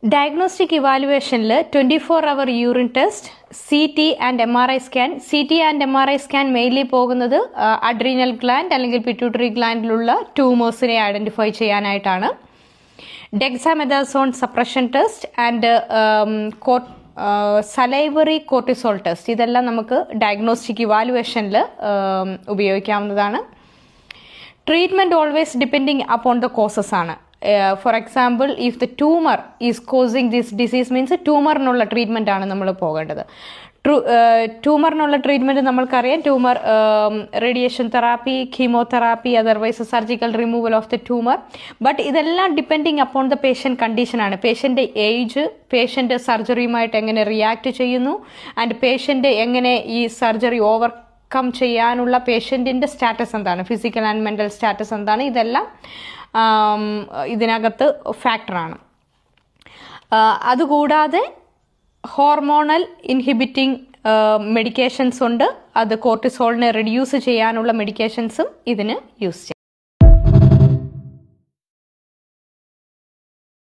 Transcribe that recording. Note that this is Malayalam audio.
ഡയഗ്നോസ്റ്റിക് ഇവാലുവേഷനിൽ 24-hour urine test, CT and MRI scan. CT and MRI scan mainly പോകുന്നത് അഡ്രീനൽ ഗ്ലാൻഡ് അല്ലെങ്കിൽ പിറ്റ്യൂട്ടറി ഗ്ലാൻഡിലുള്ള ട്യൂമേഴ്സിനെ ഐഡന്റിഫൈ ചെയ്യാനായിട്ടാണ്. Dexamethasone suppression test and salivary cortisol test, ഇതെല്ലാം നമുക്ക് ഡയഗ്നോസ്റ്റിക് ഇവാലുവേഷനിൽ ഉപയോഗിക്കാവുന്നതാണ്. Treatment always depending upon the causes ആണ്. For example, if the tumor is causing this disease means ട്യൂമറിനുള്ള ട്രീറ്റ്മെൻ്റ് ആണ് നമ്മൾ പോകേണ്ടത്. ട്യൂമറിനുള്ള ട്രീറ്റ്മെൻറ്റ് നമ്മൾക്കറിയാം, tumour radiation therapy, chemotherapy, otherwise surgical removal of the tumour. But ഇതെല്ലാം ഡിപ്പെൻഡിങ് അപ്പോൺ ദ പേഷ്യൻ്റ് കണ്ടീഷനാണ്. പേഷ്യൻ്റെ ഏജ്, പേഷ്യൻ്റ് സർജറിയുമായിട്ട് എങ്ങനെ റിയാക്ട് ചെയ്യുന്നു, ആൻഡ് പേഷ്യൻ്റ് എങ്ങനെ ഈ സർജറി ഓവർകം ചെയ്യാനുള്ള പേഷ്യൻറ്റിൻ്റെ സ്റ്റാറ്റസ് എന്താണ്, ഫിസിക്കൽ ആൻഡ് മെൻ്റൽ സ്റ്റാറ്റസ് എന്താണ്, ഇതെല്ലാം ഇതിനകത്ത് ഫാക്ടറാണ്. അതുകൂടാതെ ഹോർമോണൽ ഇൻഹിബിറ്റിംഗ് മെഡിക്കേഷൻസ് ഉണ്ട്. അത് കോർട്ടിസോളിനെ റെഡ്യൂസ് ചെയ്യാനുള്ള മെഡിക്കേഷൻസും ഇതിന് യൂസ് ചെയ്യും.